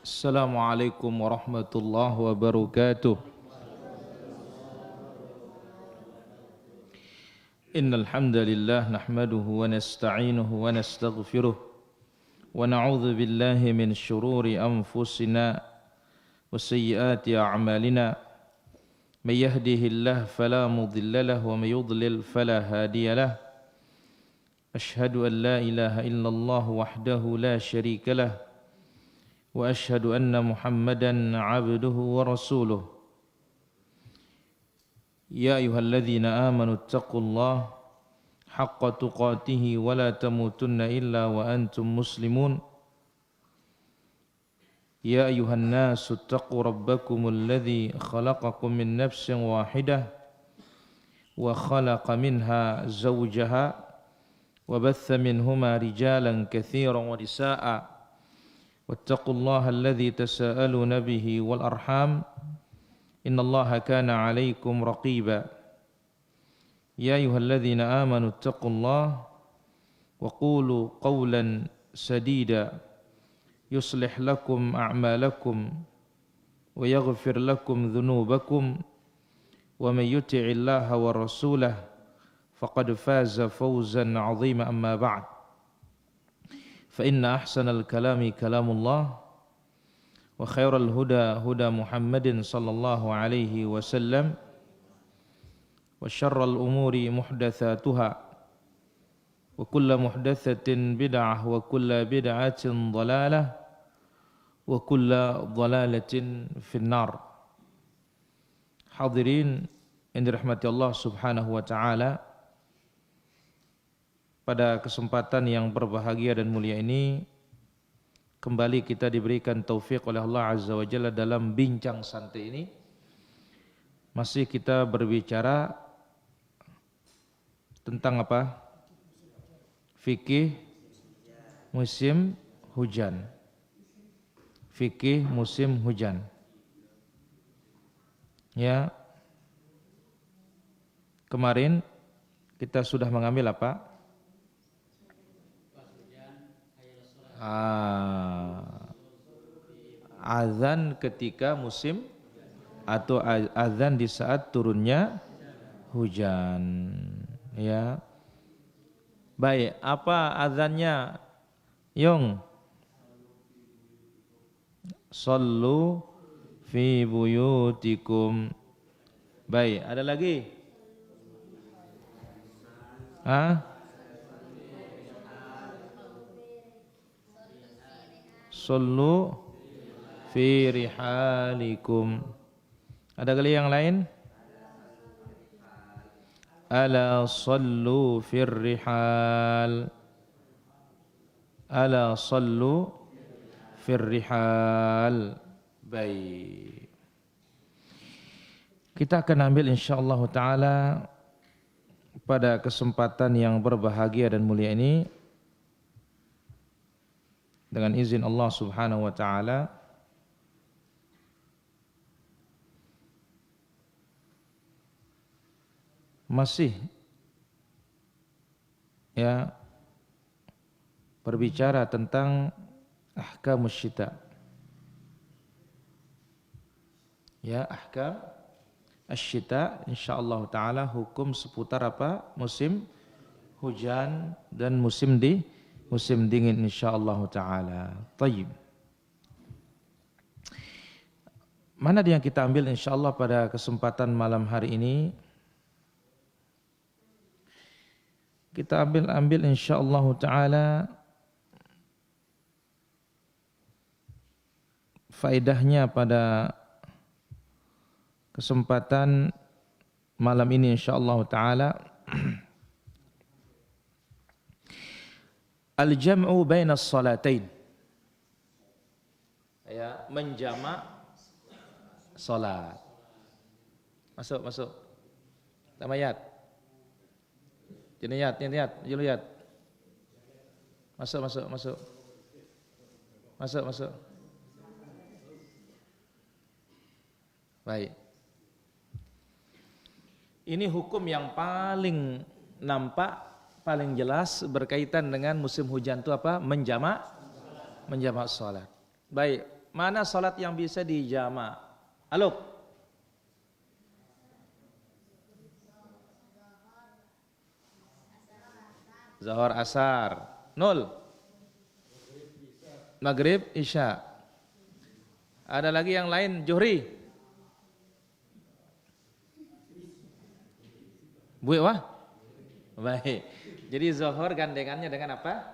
Assalamualaikum warahmatullahi wabarakatuh. Innal hamdalillah nahmaduhu wa nasta'inuhu wa nastaghfiruh wa na'udzu billahi min shururi anfusina wa sayyiati a'malina. May yahdihillahu fala mudilla lahu wa may yudlil fala hadiya lahu. Ashhadu an la ilaha illallah wahdahu la syarika lahu wa ashhadu anna Muhammadan 'abduhu wa rasuluh. Ya ayyuhalladzina amanu taqullaha haqqa tuqatih wa la tamutunna illa wa antum muslimun. Ya ayyuhan nasu taqu rabbakumul ladzi khalaqakum min nafsin wahidah wa khalaqa minha zawjaha wa batha minhuma rijalan katsiran wa nisaa'a. Wattaqullaha alladzi tasaaluna bihi wal arham innallaha kana 'alaikum raqiba. Ya ayyuhalladzina amanu taqullaha wa qulu qawlan sadida yuslih lakum a'malakum wa yaghfir lakum dhunubakum wa may yuti'illaha wa rasulahu faqad faza fawzan 'azima. Amma ba'd. Fa inna ahsanal kalami kalamullah wa khairal huda huda Muhammadin sallallahu alaihi wasallam wa syarral umuri muhdatsatuha wa kullu muhdatsatin bid'ah wa kullu bid'atin dhalalah wa kullu dhalalatin finnar. Hadirin yang dirahmati Allah Subhanahu wa taala, pada kesempatan yang berbahagia dan mulia ini kembali kita diberikan taufik oleh Allah Azza wa Jalla dalam bincang santai ini. Masih kita berbicara tentang apa? Fikih musim hujan. Fikih musim hujan. Ya. Kemarin kita sudah mengambil apa? Azan ketika musim atau azan di saat turunnya hujan, ya. Baik, apa azannya? Yong. Sallu fi buyutikum. Baik, ada lagi? Sallu fi rihalikum. Ada kali yang lain? Ala sallu fir rihal. Ala sallu fir rihal. Baik. Kita akan ambil insyaallah taala pada kesempatan yang berbahagia dan mulia ini dengan izin Allah Subhanahu wa taala masih ya berbicara tentang ahkamus syita. Ya, ahkam asy-syita insyaallah taala, hukum seputar apa? Musim hujan dan musim dingin insyaallah taala. Tayyib. Mana yang kita ambil insyaallah pada kesempatan malam hari ini? Kita ambil insyaallah taala faedahnya pada kesempatan malam ini insyaallah taala. Al-jam'u baina as-salatain. Ya, menjamak salat. Masuk. Tamayat. Jenayat. Juliat. Masuk. Baik. Ini hukum yang paling nampak, paling jelas berkaitan dengan musim hujan itu apa? Menjamak salat. Baik, Mana salat yang bisa dijama'? Aluk. Zuhur, asar. 0. Maghrib, isya. Ada lagi yang lain, Juhri? Bu, wah? Baik. Jadi zuhur gandengannya dengan apa?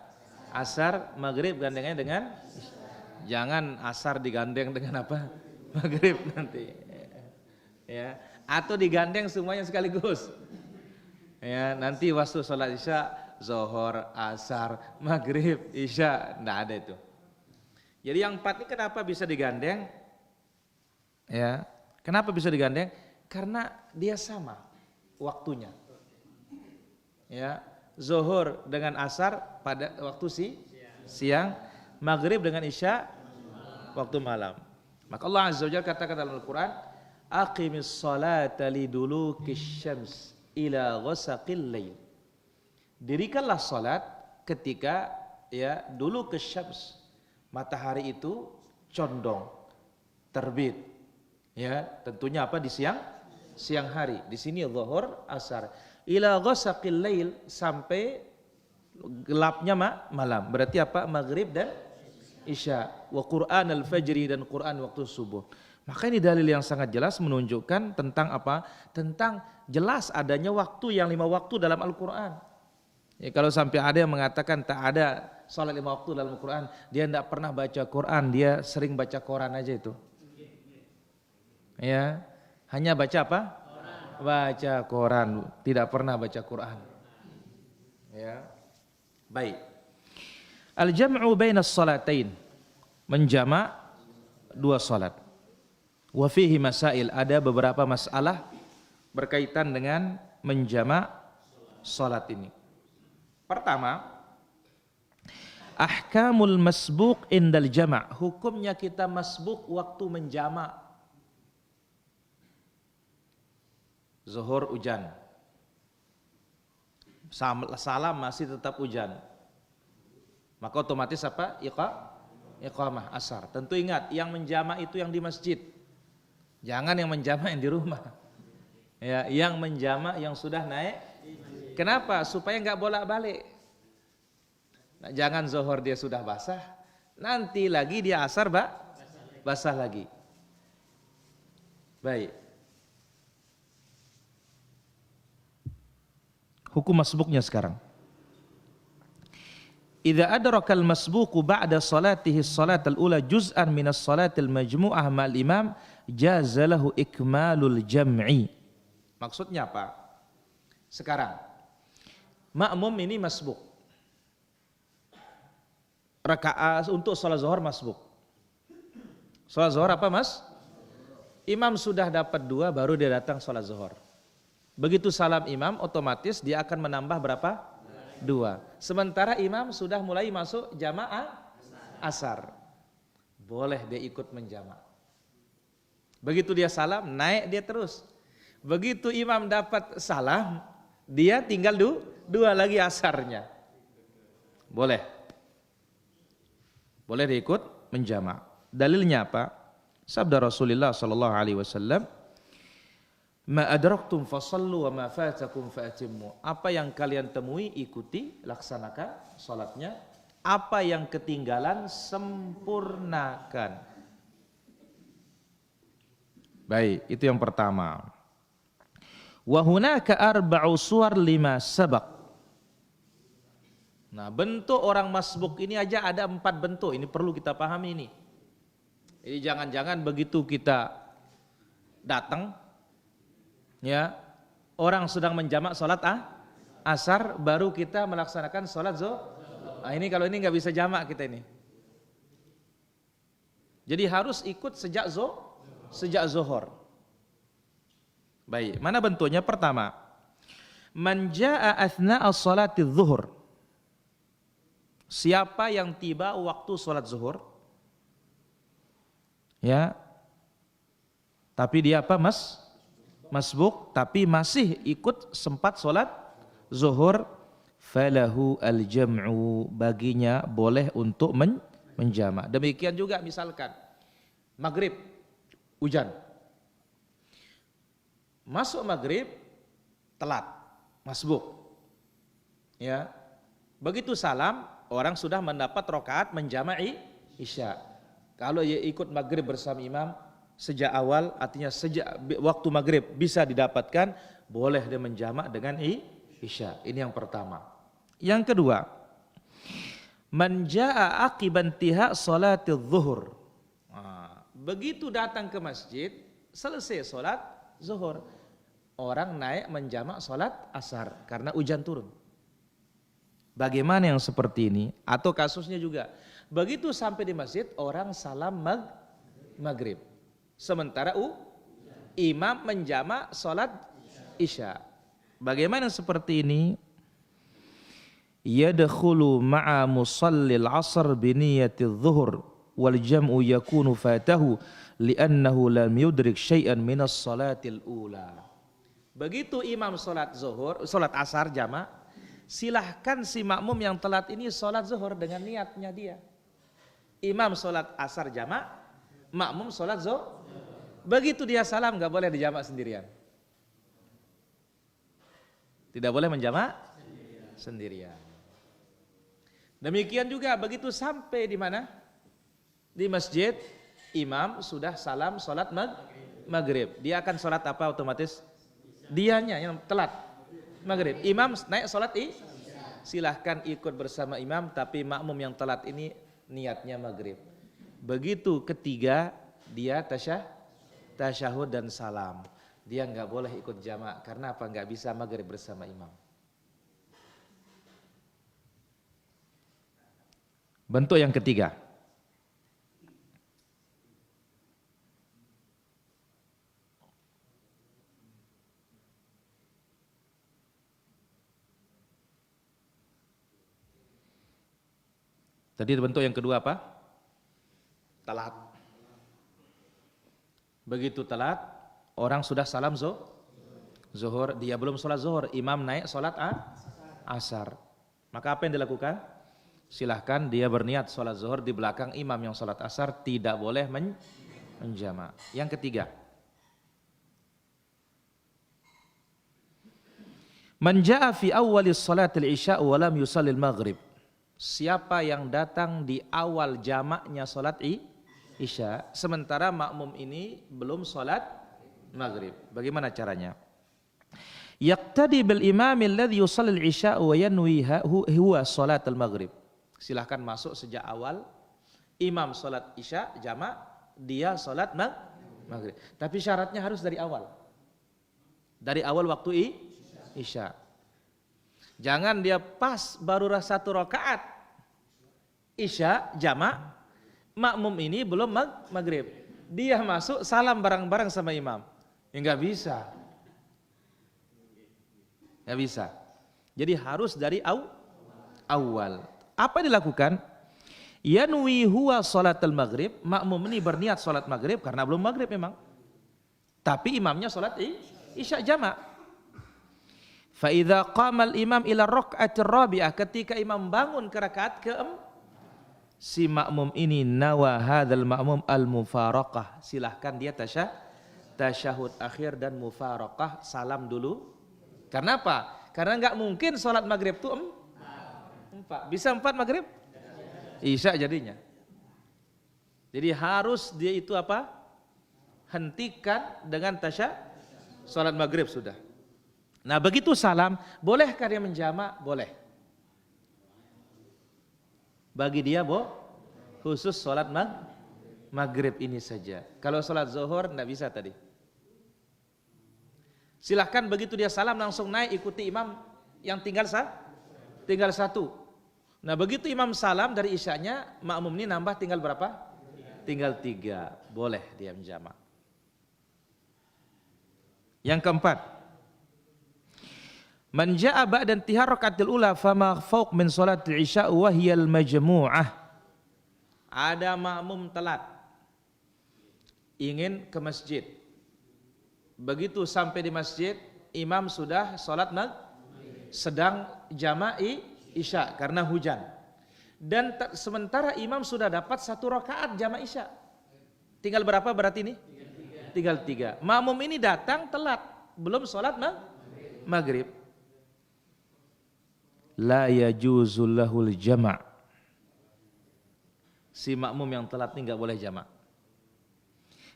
Asar, maghrib gandengannya dengan, jangan asar digandeng dengan apa? Maghrib nanti. Ya, atau digandeng semuanya sekaligus. Ya, nanti waktu sholat isya, zuhur, asar, maghrib, isya, enggak ada itu. Jadi yang 4 ini kenapa bisa digandeng? Ya, kenapa bisa digandeng? Karena dia sama waktunya. Ya, zuhur dengan asar pada waktu siang, maghrib dengan isya waktu malam. Maka Allah Azza wa Jalla katakan dalam Al-Quran, aqimis salata lidulukis syams ila ghasaqil lail. Dirikanlah salat ketika ya dulu ke syams, matahari itu condong terbit. Ya, tentunya apa di siang hari. Di sini zuhur, asar. Ila ghasaqil lail, sampai gelapnya malam. Berarti apa? Maghrib dan isya. Wa Qur'an al-fajri, dan Quran waktu subuh. Maka ini dalil yang sangat jelas menunjukkan tentang apa? Tentang jelas adanya waktu yang 5 waktu dalam Al-Quran. Ya, kalau sampai ada yang mengatakan tak ada salat 5 waktu dalam Al-Quran, dia tidak pernah baca Quran, dia sering baca Quran aja itu. Ya, hanya baca apa? Baca Quran, tidak pernah baca Quran. Ya, baik. Al-jam'u bainas salatain, menjama' 2 salat. Wa fihi masail, ada beberapa masalah berkaitan dengan menjama' salat ini. Pertama, ahkamul masbuq indal jama', hukumnya kita masbuq waktu menjama'. Zuhur hujan, salam masih tetap hujan, maka otomatis apa? Iqamah asar. Tentu ingat, yang menjama' itu yang di masjid, jangan yang menjama' yang di rumah. Ya, yang menjama' yang sudah naik. Kenapa? Supaya nggak bolak-balik. Nah, jangan zuhur dia sudah basah, nanti lagi dia asar basah lagi. Baik. Hukum masbuknya sekarang. Idza adraka al-masbuqu ba'da salatihi as-salat al-ula juz'an min as-salat al-majmu'ah ma'al imam jaza lahu ikmalul jam'i. Maksudnya apa? Sekarang makmum ini masbuk. Rakaat untuk salat zuhur masbuk. Salat zuhur apa, Mas? Imam sudah dapat 2 baru dia datang salat zuhur. Begitu salam imam, otomatis dia akan menambah berapa? 2. Sementara imam sudah mulai masuk jamaah asar. Boleh dia ikut menjama'. Begitu dia salam, naik dia terus. Begitu imam dapat salam, dia tinggal 2 lagi asarnya. Boleh. Boleh dia ikut menjama'. Dalilnya apa? Sabda Rasulullah sallallahu alaihi wasallam, ma adraktum fasallu wa ma fatakum faatimmu. Apa yang kalian temui ikuti, laksanakan salatnya. Apa yang ketinggalan sempurnakan. Baik, itu yang pertama. Wa hunaka arba'u suwar lima sabaq. Nah, bentuk orang masbuk ini aja ada 4 bentuk. Ini perlu kita pahami ini. Jadi jangan-jangan begitu kita datang, ya, orang sedang menjamak sholat asar, baru kita melaksanakan sholat zuhur. Nah, ini kalau ini nggak bisa jamak kita ini. Jadi harus ikut sejak zuhur. Baik, mana bentuknya? Pertama, man jaa athna'a sholati zuhur. Siapa yang tiba waktu sholat zuhur, ya, tapi dia apa, masbuk, tapi masih ikut sempat sholat zuhur, falahu al-jam'u, baginya boleh untuk menjama'. Demikian juga misalkan maghrib, hujan. Masuk maghrib, telat, masbuk. Ya, begitu salam, orang sudah mendapat rakaat menjama'i isya. Kalau ia ikut maghrib bersama imam sejak awal, artinya sejak waktu maghrib bisa didapatkan, boleh dia menjamak dengan isya. Ini yang pertama. Yang kedua, man jaa aqiban tiha salatil zuhur. Begitu datang ke masjid, selesai salat zuhur, orang naik menjamak salat asar karena hujan turun. Bagaimana yang seperti ini? Atau kasusnya juga, begitu sampai di masjid, orang salam maghrib, sementara imam menjamak salat isya. Bagaimana seperti ini? Yadkhulu ma'a musallil asr biniyati dhuhur wal jam'u yakunu fatahu li'annahu lam yudrik syai'an minas salatil ula. Begitu imam salat zuhur, salat asar jamak, silahkan si makmum yang telat ini salat zuhur dengan niatnya dia. Imam salat asar jamak, makmum salat zuhur. Begitu dia salam, nggak boleh dijamak sendirian. Tidak boleh menjamak sendirian. Demikian juga begitu sampai di mana? Di masjid, imam sudah salam salat maghrib. Dia akan salat apa otomatis? Dianya yang telat maghrib. Imam naik salat silahkan ikut bersama imam, tapi makmum yang telat ini niatnya maghrib. Begitu ketiga dia tasyahud dan salam, dia nggak boleh ikut jamak. Karena apa? Nggak bisa maghrib bersama imam. Bentuk yang ketiga, tadi bentuk yang kedua apa? Telat. Begitu telat, orang sudah salam zuhur, dia belum sholat zuhur, imam naik sholat asar. Maka apa yang dilakukan? Silahkan dia berniat sholat zuhur di belakang imam yang sholat asar, tidak boleh menjamak. Yang ketiga, man jaa fi awwalis salatil isya wa lam yusallil maghrib. Siapa yang datang di awal jamaknya sholat isya, sementara makmum ini belum sholat maghrib. Bagaimana caranya? Yaqtadi bil imami alladhi yusallil isya wa yanwiha huwa sholatul maghrib. Silahkan masuk sejak awal, imam sholat isya jamak, dia sholat maghrib. Tapi syaratnya harus dari awal. Dari awal waktu isya. Jangan dia pas baru satu rakaat isya jamak, makmum ini belum maghrib. Dia masuk salam bareng-bareng sama imam. Ya nggak bisa. Nggak bisa. Jadi harus dari awal. Apa yang dilakukan? Yanwi huwa sholatul maghrib, makmum ini berniat sholat maghrib karena belum maghrib memang. Tapi imamnya sholat isya jamak. Fa idza qama al-imam ila raka'atir rabi'ah, ketika imam bangun ke rakaat si makmum ini nawa hadzal makmum al-mufaraqah. Silahkan dia tasyahud akhir dan mufaraqah, salam dulu. Karena apa? Karena enggak mungkin sholat maghrib itu 4. Bisa 4 maghrib? Isya jadinya. Jadi harus dia itu apa? Hentikan dengan sholat maghrib sudah. Nah begitu salam, bolehkah dia menjamak? Boleh. Bagi dia khusus sholat maghrib ini saja. Kalau sholat zuhur enggak bisa tadi. Silahkan begitu dia salam langsung naik ikuti imam yang tinggal satu. Nah begitu imam salam dari isyanya, makmum ini nambah tinggal berapa? Tinggal 3. Boleh dia menjamak. Yang keempat, man jaa ba'da intihar rakaatil ula fama fawq min sholatil isya wa hiyal majmu'ah. Ada makmum telat ingin ke masjid. Begitu sampai di masjid, imam sudah sholat sedang jama'i isya karena hujan. Dan sementara imam sudah dapat 1 rakaat jama' isya. Tinggal berapa berarti ini? Tinggal 3. Makmum ini datang telat, belum sholat maghrib. La yajuzul lahul jama'. Si makmum yang telat ini enggak boleh jama'.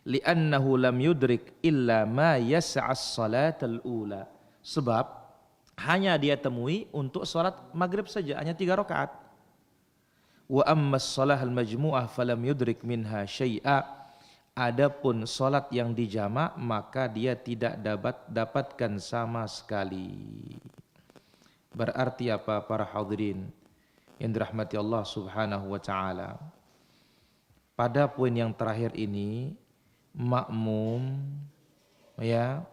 Li'annahu lam yudrik illa ma yas'as salatal ula. Sebab hanya dia temui untuk sholat maghrib saja, hanya 3 rakaat. Wa ammas shalah al-majmu'ah falam yudrik minha syai'a. Adapun sholat yang dijama' maka dia tidak dapatkan sama sekali. Berarti apa para hadirin yang dirahmati Allah Subhanahu wa taala? Pada poin yang terakhir ini, makmum ya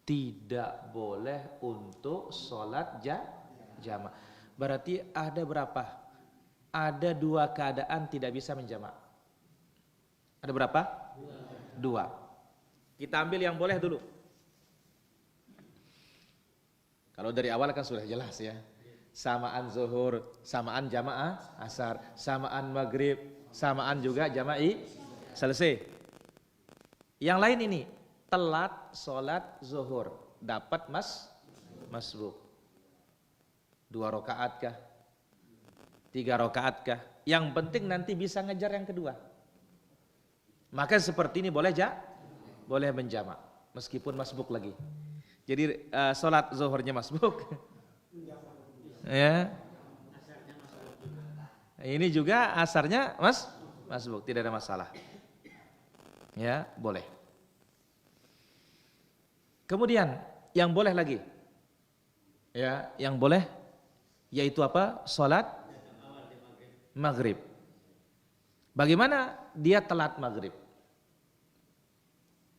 tidak boleh untuk sholat jama'. Berarti ada berapa? Ada 2 keadaan tidak bisa menjama'. Ada berapa? 2. Kita ambil yang boleh dulu. Kalau dari awal kan sudah jelas ya. Samaan zuhur, samaan jamaah asar, samaan maghrib, samaan juga jama'i, selesai. Yang lain ini, telat sholat zuhur, dapat masbuk. 2 rakaat kah? 3 rakaat kah? Yang penting nanti bisa ngejar yang kedua. Maka seperti ini boleh boleh menjama' meskipun masbuk lagi. Jadi sholat zuhurnya masbuk. Ya. Ini juga asarnya masbuk, tidak ada masalah. Ya, boleh. Kemudian yang boleh lagi. Ya, yang boleh yaitu apa? Sholat maghrib. Bagaimana dia telat maghrib?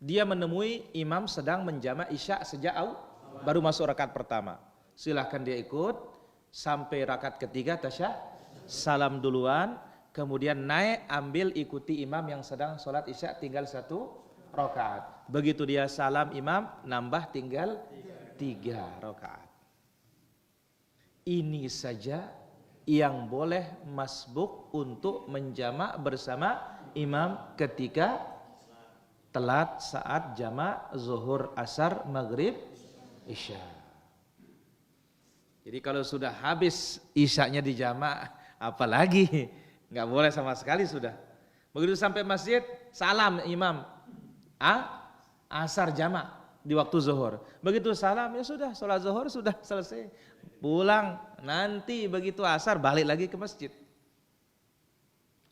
Dia menemui imam sedang menjama' isya sejak baru masuk rakaat pertama. Silahkan dia ikut sampai rakaat ketiga tasyahud, salam duluan, kemudian naik ambil ikuti imam yang sedang sholat isya tinggal 1 rakaat. Begitu dia salam imam nambah tinggal 3 rakaat. Ini saja yang boleh masbuk untuk menjama' bersama imam ketika telat saat jama' zuhur, asar, maghrib, isya. Jadi kalau sudah habis isyanya di jama', apalagi nggak boleh sama sekali sudah. Begitu sampai masjid, salam imam, asar jama' di waktu zuhur. Begitu salam ya sudah, sholat zuhur sudah selesai. Pulang nanti begitu asar balik lagi ke masjid.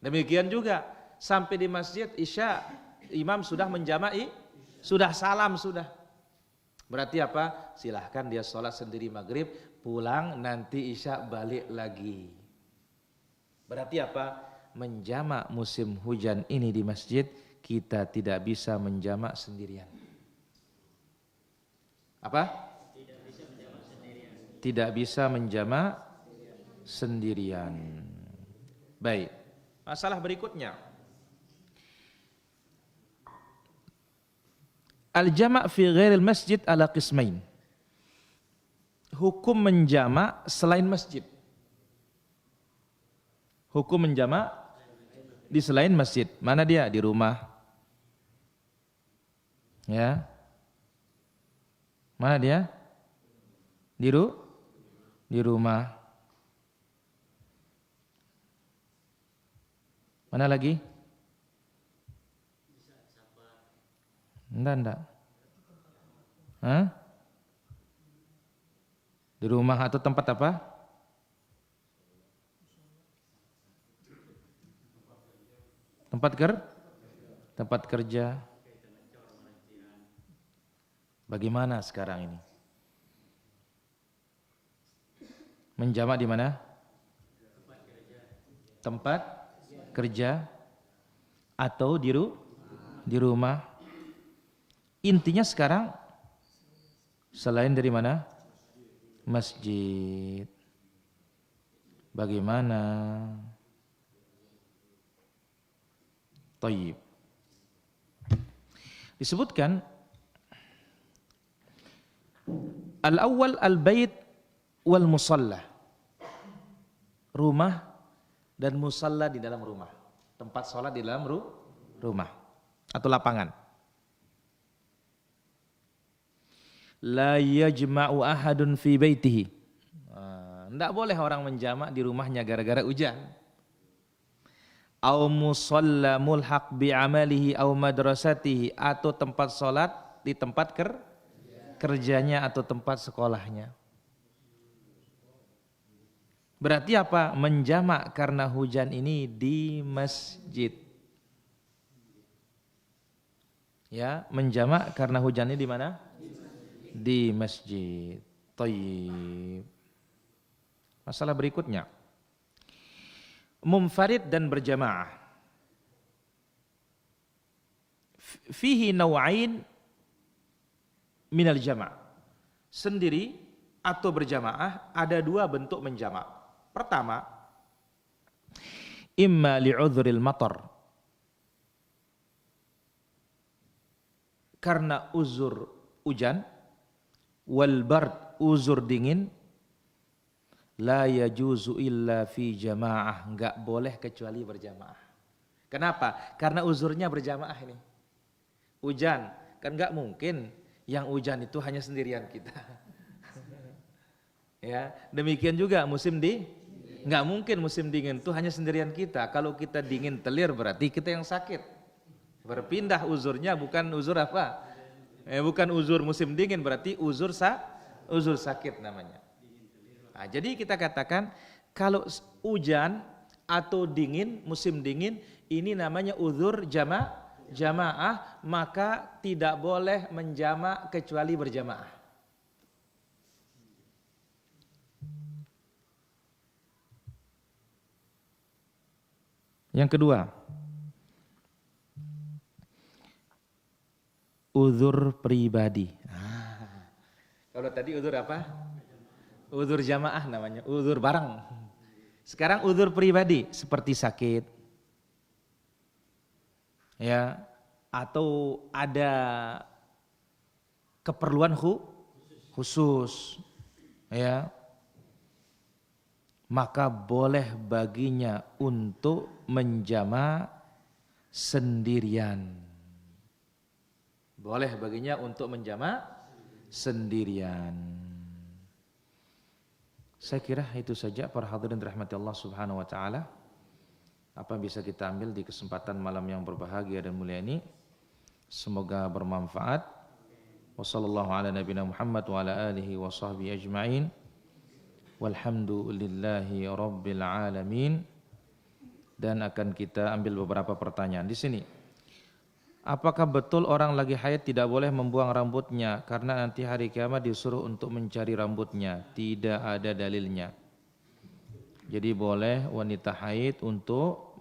Demikian juga sampai di masjid isya. Imam sudah menjama'i, sudah salam sudah. Berarti apa? Silahkan dia sholat sendiri maghrib, pulang nanti isya balik lagi. Berarti apa? Menjama' musim hujan ini di masjid, kita tidak bisa menjama' sendirian. Apa? Tidak bisa menjama' sendirian. Tidak bisa menjama' sendirian. Baik. Masalah berikutnya. Al-jama' fi ghairil masjid ala qismain. Hukum menjama' selain masjid. Hukum menjama' di selain masjid. Mana dia? Di rumah. Ya. Mana dia? Di rumah. Mana lagi? Enggak. Hah? Di rumah atau tempat apa? Tempat kerja. Bagaimana sekarang ini? Menjamak di mana? Tempat kerja atau di rumah. Intinya sekarang selain dari mana? Masjid. Bagaimana? Thayyib. Disebutkan al-awwal al-bait wal musalla. Rumah dan musalla di dalam rumah. Tempat sholat di dalam rumah. atau lapangan. La yajma'u ahadun fi baitihi. Enggak boleh orang menjamak di rumahnya gara-gara hujan. Au musalla mulhaq bi amalihi au madrasatihi, atau tempat salat di tempat kerjanya atau tempat sekolahnya. Berarti apa? Menjamak karena hujan ini di masjid. Ya, menjamak karena hujan ini di mana? Di masjid. Thayyib. Masalah berikutnya, munfarid dan berjamaah. Fihi naw'ain minal jama'. Sendiri atau berjamaah ada dua bentuk menjamak. Pertama, imma li'udhril matar, karena uzur hujan, wal bard, uzur dingin, la yajuzu illa fi jamaah, enggak boleh kecuali berjamaah. Kenapa? Karena uzurnya berjamaah ini. Hujan, kan enggak mungkin yang hujan itu hanya sendirian kita. Ya, demikian juga enggak mungkin musim dingin itu hanya sendirian kita. Kalau kita dingin telir berarti kita yang sakit. Berpindah uzurnya, bukan uzur apa? Bukan uzur musim dingin, berarti uzur sakit namanya. Nah, jadi kita katakan kalau hujan atau dingin, musim dingin, ini namanya uzur jamaah, maka tidak boleh menjamak kecuali berjamaah. Yang kedua, uzur pribadi. Kalau tadi uzur apa? Uzur jamaah namanya, uzur bareng. Sekarang uzur pribadi seperti sakit, ya, atau ada keperluan khusus, ya, maka boleh baginya untuk menjamak sendirian. Boleh baginya untuk menjamak sendirian. Saya kira itu saja para hadirin rahmati Allah Subhanahu wa taala. Apa yang bisa kita ambil di kesempatan malam yang berbahagia dan mulia ini, semoga bermanfaat. Wassallallahu ala nabiyina Muhammad wa ala alihi wa sahbihi ajma'in. Walhamdulillahi rabbil alamin. Dan akan kita ambil beberapa pertanyaan di sini. Apakah betul orang lagi haid tidak boleh membuang rambutnya karena nanti hari kiamat disuruh untuk mencari rambutnya? Tidak ada dalilnya. Jadi boleh wanita haid untuk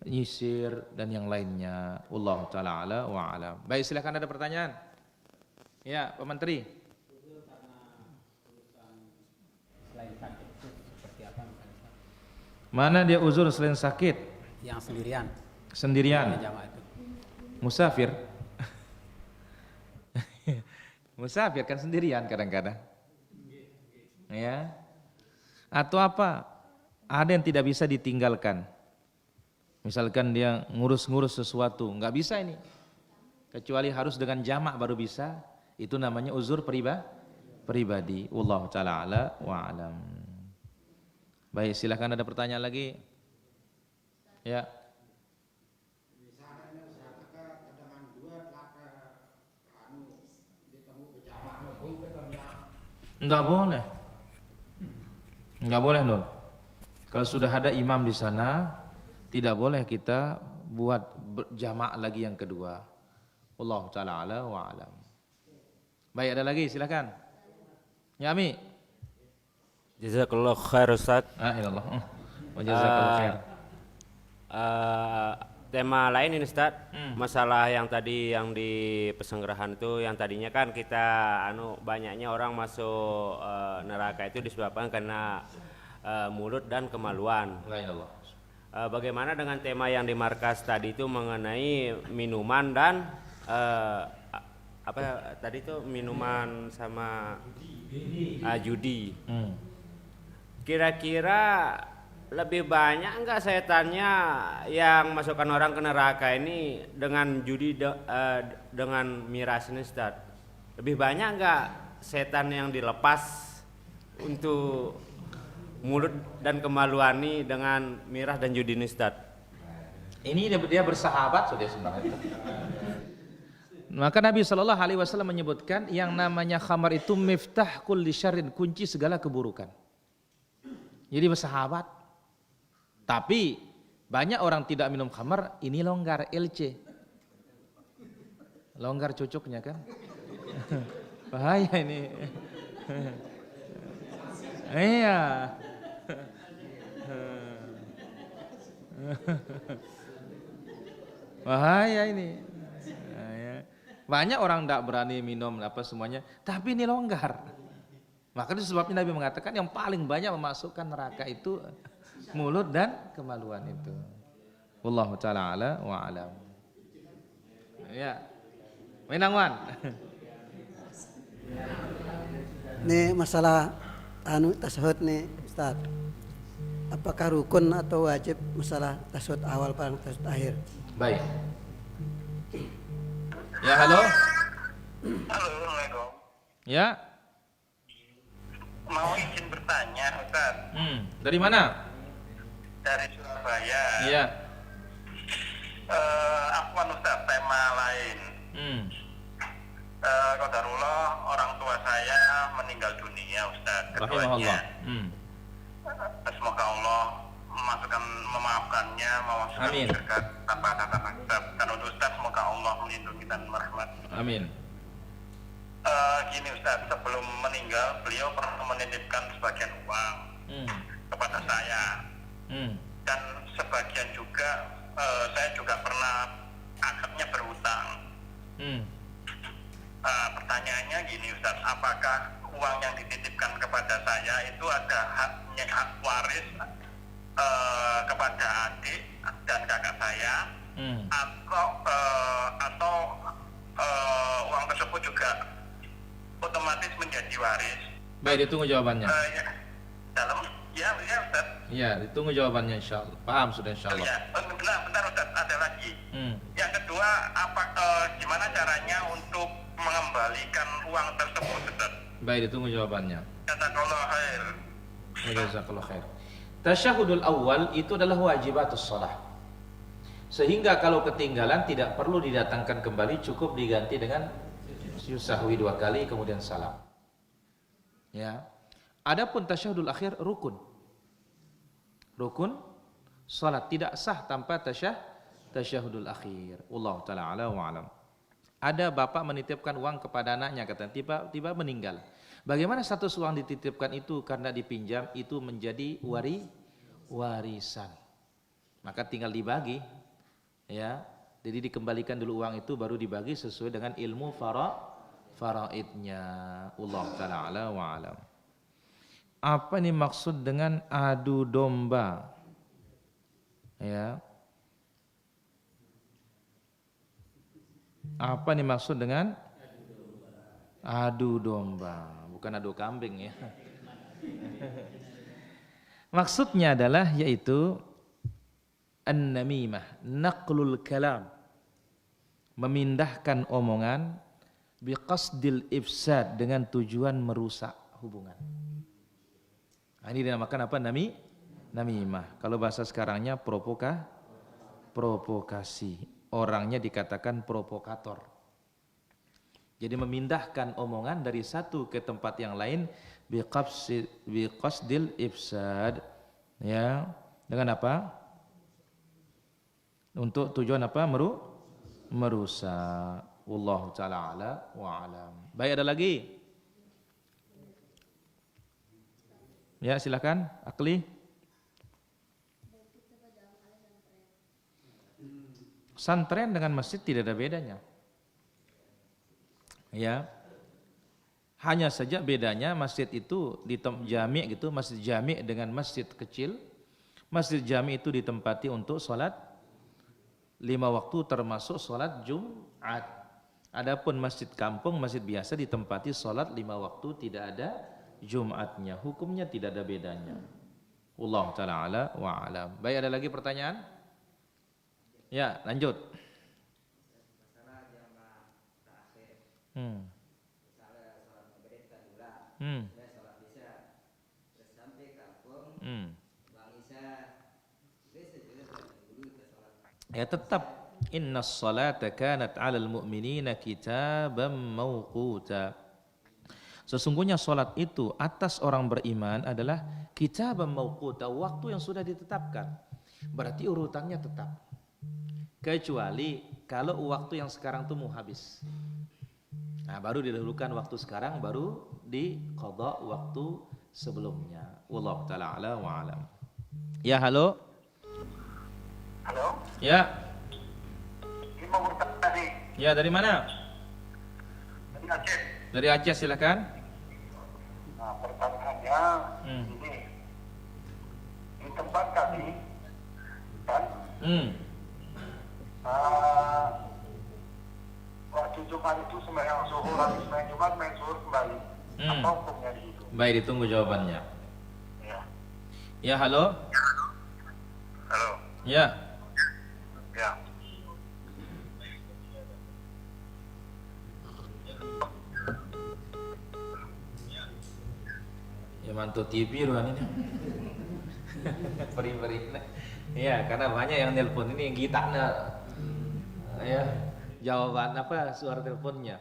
menyisir dan yang lainnya. Wallahu taala ala wa alam. Baik, silakan, ada pertanyaan. Ya, Pak Menteri. Mana dia uzur selain sakit? Yang sendirian. Sendirian. Musafir. Musafir kan sendirian kadang-kadang. Ya. Atau apa? Ada yang tidak bisa ditinggalkan. Misalkan dia ngurus-ngurus sesuatu, nggak bisa ini. Kecuali harus dengan jamak baru bisa. Itu namanya uzur pribadi. Wallahu taala ala wa alam. Baik, silakan, ada pertanyaan lagi. Ya. Enggak boleh. Enggak boleh, Nur. Kalau sudah ada imam di sana, tidak boleh kita buat jamak lagi yang kedua. Wallahu taala ala wa alam. Baik, ada lagi, silakan. Ya, Ami. Jazakallah khair Ustaz. Ilallah. Wa jazakallah khair. Tema lain ini Ustaz, masalah yang tadi yang di pesenggerahan itu, yang tadinya kan kita banyaknya orang masuk neraka itu disebabkan karena mulut dan kemaluan. Bagaimana dengan tema yang di markas tadi itu mengenai minuman dan tadi itu minuman sama judi. Kira-kira lebih banyak enggak setannya yang masukkan orang ke neraka ini dengan judi dengan miras ini Ustaz? Lebih banyak enggak setan yang dilepas untuk mulut dan kemaluan ini dengan miras dan judi ini Ustaz? Ini dia bersahabat sudah sebenarnya. Maka Nabi Shallallahu Alaihi Wasallam menyebutkan yang namanya khamar itu miftah kulli syarrin, kunci segala keburukan. Jadi bersahabat. Tapi banyak orang tidak minum khamar, ini longgar LC. Longgar cocoknya kan? Bahaya ini. Iya. Bahaya ini. Banyak orang tidak berani minum apa semuanya, tapi ini longgar. Maka itu sebabnya Nabi mengatakan yang paling banyak memasukkan neraka itu mulut dan kemaluan itu. Wallahu taala ala wa alam. Ya. Mainangwan. Ini masalah tasahud nih Ustaz. Apakah rukun atau wajib masalah tasahud awal pada tasahud akhir? Baik. Ya, halo. Halo, Assalamualaikum. Ya. Mau izin bertanya, Ustaz. Dari mana? Dari Surabaya. Iya. Afwan Ustaz, tema lain. Qadarullah orang tua saya meninggal dunia, Ustaz. Rahimahullah. Semoga Allah memaafkannya, memasukkan Amin. surga tanpa catatan hisab. Dan untuk Ustaz, semoga Allah melindungi dan merahmat. Amin. Gini Ustaz, sebelum meninggal beliau pernah menitipkan sebagian uang kepada saya. Dan sebagian juga saya juga pernah akadnya berhutang. Pertanyaannya gini Ustaz, apakah uang yang dititipkan kepada saya itu ada hak waris kepada adik dan kakak saya, atau uang tersebut juga otomatis menjadi waris? Baik, ditunggu jawabannya. Ya Ustaz. Ya, ditunggu jawabannya insyaallah. Paham sudah insyaallah. Ya, bentar Ustaz, ada lagi. Yang kedua, gimana caranya untuk mengembalikan uang tersebut Ustaz? Baik, ditunggu jawabannya. Jazakallahu khair. Jazakallahu khair. Tasyahudul awal itu adalah wajibatus shalah. Sehingga kalau ketinggalan tidak perlu didatangkan kembali, cukup diganti dengan sahwi 2 kali kemudian salam. Ya. Adapun tasyahudul akhir rukun. Rukun salat tidak sah tanpa tasyahudul akhir. Wallahu taala ala wa alam. Ada bapak menitipkan uang kepada anaknya, kata tiba-tiba meninggal. Bagaimana status uang dititipkan itu karena dipinjam itu menjadi warisan. Maka tinggal dibagi. Ya. Jadi dikembalikan dulu uang itu baru dibagi sesuai dengan ilmu faraidnya. Wallahu taala ala wa alam. Apa ini maksud dengan adu domba? Ya. Apa nih maksud dengan adu domba? Bukan adu kambing ya. Maksudnya adalah yaitu an-namimah, naqlul kalam. Memindahkan omongan biqasdil ifsad dengan tujuan merusak hubungan. Nah, ini dinamakan apa? Namimah. Kalau bahasa sekarangnya provokasi. Orangnya dikatakan provokator. Jadi memindahkan omongan dari satu ke tempat yang lain biqasdil ifsad. Ya, dengan apa? Untuk tujuan apa? Merusak. Wallahu taala ala wa alam. Baik, ada lagi? Ya, silakan, Akli. Santren dengan masjid tidak ada bedanya. Ya. Hanya saja bedanya masjid itu di jami' gitu, masjid jami' dengan masjid kecil. Masjid jami' itu ditempati untuk sholat 5 waktu termasuk sholat Jumat. Adapun masjid kampung, masjid biasa ditempati sholat 5 waktu tidak ada Jumatnya. Hukumnya tidak ada bedanya. Wallahu taala ala wa alam. Baik, ada lagi pertanyaan? Ya, lanjut. Hmm. Hmm. Ya tetap innas salata kanat 'alal mu'minina kitaban mawquta. Sesungguhnya salat itu atas orang beriman adalah kitaban mawquta, waktu yang sudah ditetapkan. Berarti urutannya tetap. Kecuali kalau waktu yang sekarang itu mau habis. Nah, baru didahulukan waktu sekarang, baru diqadha waktu sebelumnya. Wallahu taala ala wa alam. Ya, halo. Halo? Ya. Ini mau bertanya nih. Ya, dari mana? Dari Aceh. Dari Aceh, silakan. Nah, pertanyaannya ini. Di tempat kami, kan? Waktu Jumat itu sembahyang zuhur, habis sembahyang Jumat main zuhur kembali. Apa hukumnya di situ? Baik, ditunggu jawabannya. Ya. Ya, halo. Halo. Ya. Ya. Ya, mantu TV ruan ini. Peri-peri. Ya, karena banyak yang nelpon ini yang gitarnya. Ya, jawaban apa suara teleponnya.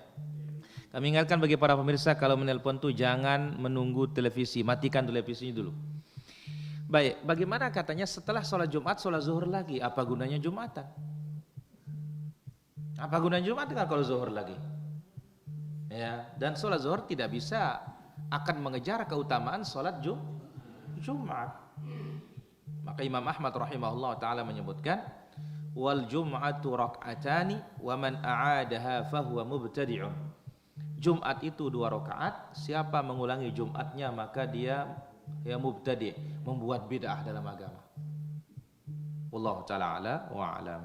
Kami ingatkan bagi para pemirsa kalau menelpon tuh jangan menunggu televisi, matikan televisinya dulu. Baik, bagaimana katanya setelah sholat Jumat, sholat zuhur lagi, apa gunanya Jumatan? Apa gunanya Jumat kan kalau zuhur lagi? Ya, dan sholat zuhur tidak bisa akan mengejar keutamaan sholat Jumat. Maka Imam Ahmad rahimahullah ta'ala menyebutkan, wal jum'atu rak'atani wa man a'adaha fahuwa mubtadi'un. Jumat itu 2 rakaat, siapa mengulangi Jumatnya maka dia mubtadi', membuat bid'ah dalam agama. Wallahu ta'ala ala wa alam.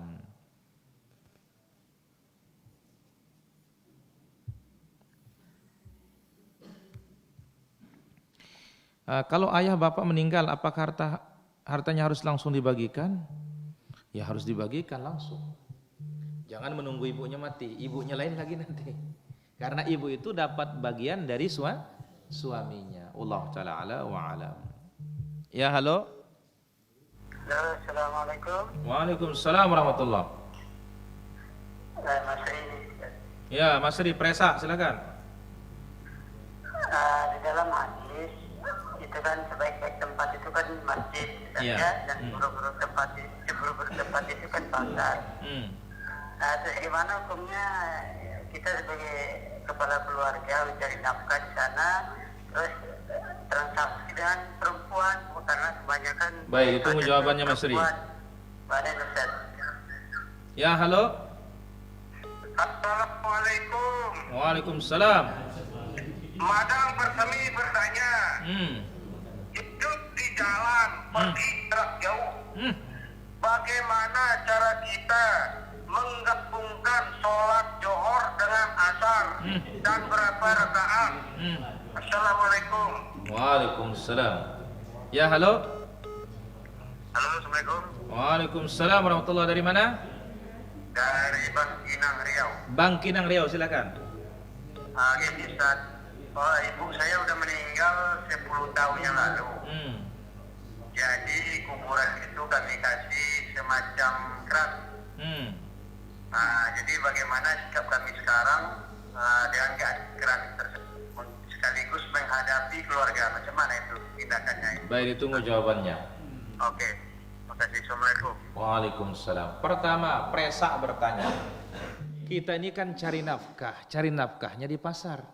Kalau ayah bapak meninggal, apakah hartanya harus langsung dibagikan? Ya harus dibagikan langsung. Jangan menunggu ibunya mati, ibunya lain lagi nanti. Karena ibu itu dapat bagian dari suaminya. Wallahu ta'ala ala wa alam. Ya, halo. Ya, assalamualaikum. Waalaikumsalam warahmatullah. Mas Ri. Ya, Mas Ri Presa, silakan. Di dalam hadis itu kan sebaik-baik tempat itu kan masjid, dan buruk-buruk tempat itu kan pasar. Terus gimana hukumnya kita sebagai kepala keluarga mencari nafkah di sana, terus transaksi dengan perempuan karena kebanyakan. Baik, ditunggu jawabannya Mas Ri. Ya, halo. Assalamualaikum. Waalaikumsalam. Madam Persemi bertanya, hidup di jalan, pergi jarak jauh, bagaimana cara kita menggabungkan sholat johor dengan asar dan berapa rakaat? Assalamualaikum. Waalaikumsalam. Ya, halo. Halo, assalamualaikum. Waalaikumsalam warahmatullahi. Dari mana? Dari Bangkinang Riau. Bangkinang Riau, silakan. Gini Ustaz, ibu saya udah meninggal 10 tahun yang lalu. Jadi kuburan itu kami kasih semacam keras. Jadi bagaimana sikap kami sekarang dengan keras tersebut sekaligus menghadapi keluarga, macam mana itu tindakannya? Baik, ditunggu jawabannya. Oke, makasih. Assalamualaikum. Waalaikumsalam. Pertama, Presa bertanya, kita ini kan cari nafkahnya di pasar.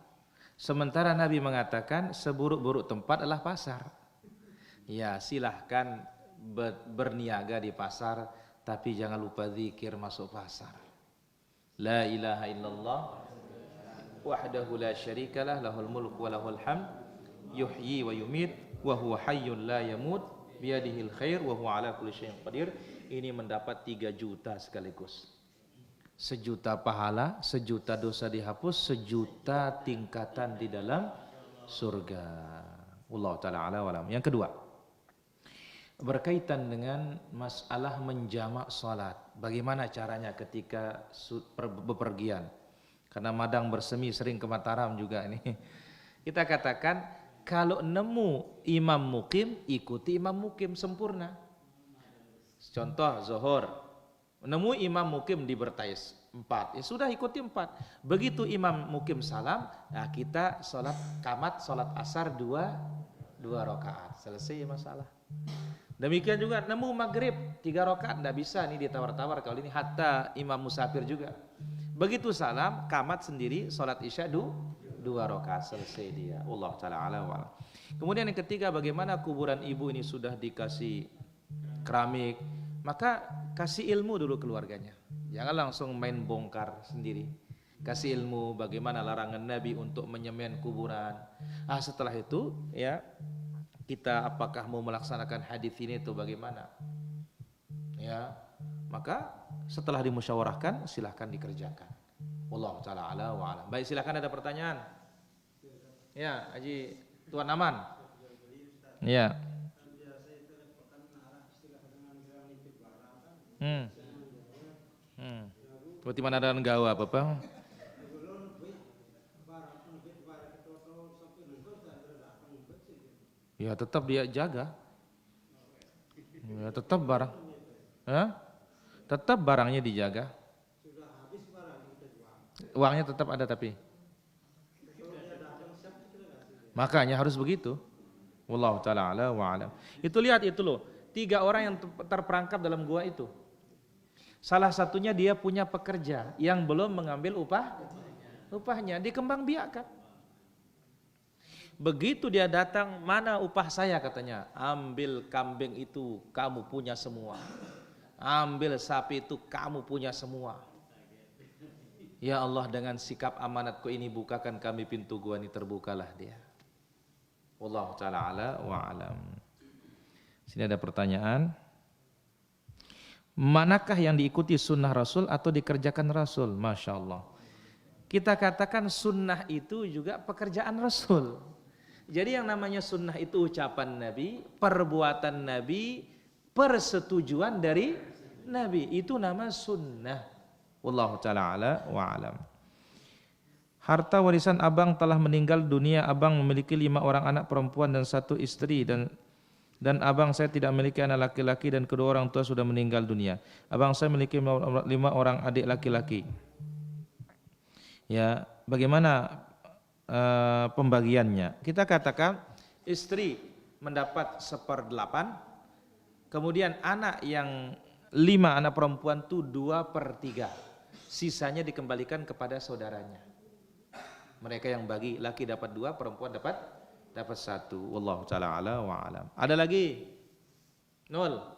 Sementara Nabi mengatakan seburuk-buruk tempat adalah pasar. Ya, silahkan berniaga di pasar, tapi jangan lupa zikir masuk pasar. La ilaha illallah wahdahu la syarikalah, lahul mulku wa lahul hamd, yuhyi wa yumit, wa huwa hayyun la yamut, biyadihil khair, wa huwa ala kulli syai'in qadir. Ini mendapat 3 juta sekaligus. 1 juta pahala, 1 juta dosa dihapus, 1 juta tingkatan di dalam surga. Wallahu ta'ala ala wa alam. Yang kedua, berkaitan dengan masalah menjamak salat. Bagaimana caranya ketika bepergian? Karena madang bersemi sering ke Mataram juga ini. Kita katakan kalau nemu imam mukim, ikuti imam mukim sempurna. Contoh zuhur, nemu imam mukim di Bertais 4, ya sudah ikuti 4. Begitu imam mukim salam, nah kita sholat qamat, sholat asar 2 rakaat, selesai masalah. Demikian juga nemu maghrib 3 rakaat, tidak bisa nih ditawar-tawar kalau ini hatta imam musafir juga. Begitu salam, qamat sendiri, sholat isya 2 rakaat, selesai dia. Allah taala alam. Kemudian yang ketiga, bagaimana kuburan ibu ini sudah dikasih keramik, maka kasih ilmu dulu keluarganya. Jangan langsung main bongkar sendiri. Kasih ilmu bagaimana larangan Nabi untuk menyemen kuburan. Setelah itu ya kita apakah mau melaksanakan hadis ini itu bagaimana? Ya, maka setelah dimusyawarahkan silahkan dikerjakan. Wallahu taala ala wa alam. Baik, silahkan ada pertanyaan. Ya, Haji Tuan Aman. Ya. Berarti mana ada gawa apa? Ya tetap dia jaga. Ya tetap barang. Tetap barangnya dijaga. Uangnya tetap ada tapi. Makanya harus begitu. Wallahu taala ala wa alam. Itu lihat itu loh, 3 orang yang terperangkap dalam gua itu. Salah satunya dia punya pekerja yang belum mengambil upahnya, dikembangbiakkan. Begitu dia datang, mana upah saya katanya? Ambil kambing itu kamu punya semua. Ambil sapi itu kamu punya semua. Ya Allah, dengan sikap amanatku ini bukakan kami pintu gua ini, terbukalah dia. Wallahu taala ala wa alam. Sini ada pertanyaan. Manakah yang diikuti sunnah Rasul atau dikerjakan Rasul? Masya Allah. Kita katakan sunnah itu juga pekerjaan Rasul. Jadi yang namanya sunnah itu ucapan Nabi, perbuatan Nabi, persetujuan dari Nabi. Itu nama sunnah. Wallahu ta'ala ala wa alam. Harta warisan abang telah meninggal dunia. Abang memiliki 5 orang anak perempuan dan 1 istri, dan abang saya tidak memiliki anak laki-laki dan kedua orang tua sudah meninggal dunia. Abang saya memiliki 5 orang adik laki-laki. Ya, bagaimana pembagiannya? Kita katakan istri mendapat 1/8, kemudian anak yang 5 anak perempuan itu 2/3, sisanya dikembalikan kepada saudaranya. Mereka yang bagi, laki dapat 2, perempuan dapat 1. Wallahu taala ala wa alam. Ada lagi? 0.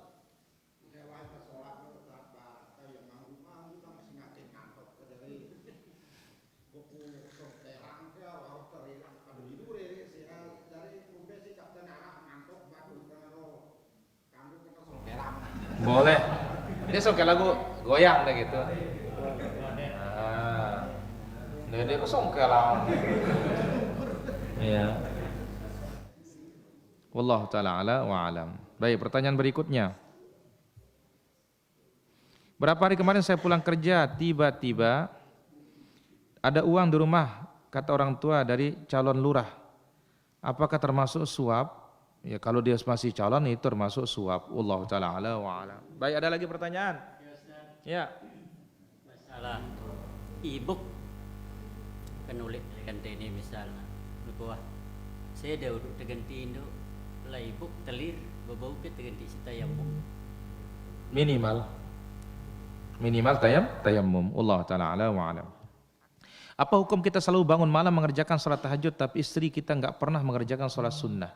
Boleh. Dia suka lagu goyang deh gitu. Dia kosong kelang. Iya. Wallahu ta'ala ala wa alam. Baik, pertanyaan berikutnya. Berapa hari kemarin saya pulang kerja, tiba-tiba ada uang di rumah, kata orang tua dari calon lurah. Apakah termasuk suap? Ya kalau dia masih calon itu termasuk suap. Wallahu ta'ala ala wa alam. Baik, ada lagi pertanyaan? Ya. Masalah e-book penulis ganti ini misalnya. Lupa. Saya dah duduk terganti itu lah e-book telir berbau ke terganti si tayamum. Minimal tayamum. Allah taala ala wa alam. Apa hukum kita selalu bangun malam mengerjakan sholat tahajud tapi istri kita enggak pernah mengerjakan sholat sunnah?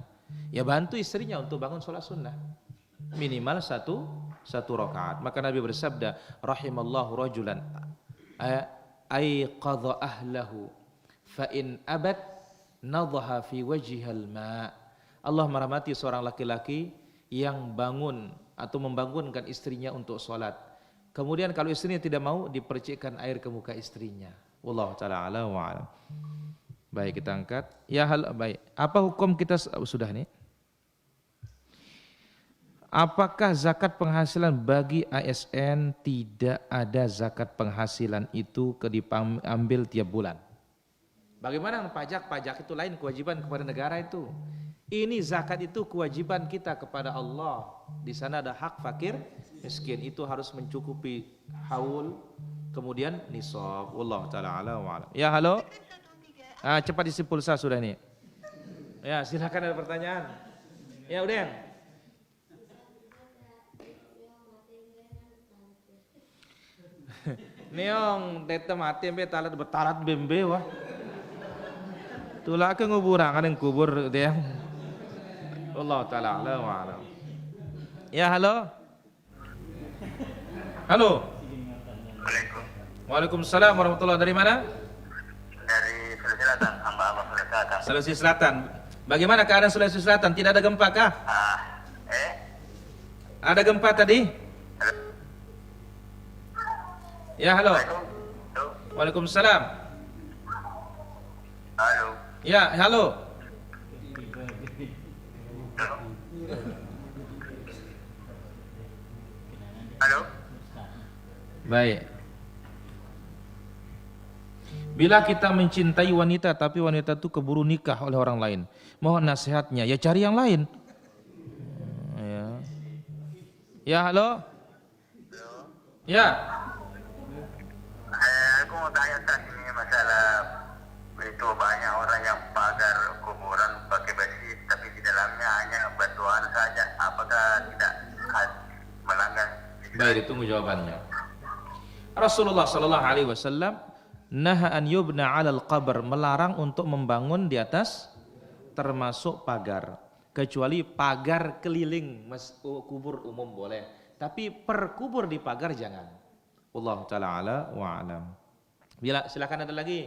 Ya bantu istrinya untuk bangun sholat sunnah. Minimal satu rakaat. Maka Nabi bersabda, rahimallahu rajulan ayqadha ahlahu fa in abad nadhaha fi wajhihal ma. Allah merahmati seorang laki-laki yang bangun atau membangunkan istrinya untuk sholat. Kemudian kalau istrinya tidak mau, dipercikkan air ke muka istrinya. Wallahu ta'ala ala wa alam. Baik, kita angkat. Ya baik. Apa hukum kita sudah nih? Apakah zakat penghasilan bagi ASN? Tidak ada zakat penghasilan itu diambil tiap bulan. Bagaimana pajak? Pajak itu lain, kewajiban kepada negara itu. Ini zakat itu kewajiban kita kepada Allah. Di sana ada hak fakir miskin, itu harus mencukupi haul, kemudian nisab. Wallahu taala ala wa alam. Ya, halo. Cepat isi pulsa sudah ini. Ya, silakan ada pertanyaan. Ya, udah. Neong deta mati be talat betalat bembe wah. Tula ke nguburan kan yang kubur dia. Allah taala ala wa alam. Ya, halo. Halo. Waalaikumsalam warahmatullahi. Dari mana? Dari Sulawesi Selatan, hamba Sulawesi Selatan. Sulawesi Selatan. Bagaimana keadaan Sulawesi Selatan? Tidak ada gempa kah? Ada gempa tadi? Ya, halo. Waalaikumsalam. Halo. Ya, halo. Halo. Baik. Bila kita mencintai wanita tapi wanita itu keburu nikah oleh orang lain, mohon nasihatnya, ya cari yang lain. Ya. Ya, halo. Ya. Aku mau tanya Ustaz, ini masalah itu banyak orang yang pagar kuburan pakai besi tapi di dalamnya hanya batuan saja. Apakah tidak melanggar? Baik, ditunggu jawabannya. Rasulullah sallallahu alaihi wasallam naha an yubna 'alal qabr, melarang untuk membangun di atas termasuk pagar, kecuali pagar keliling kubur umum boleh, tapi per kubur di pagar jangan. Allah taala ala wa alam. Bila silakan ada lagi.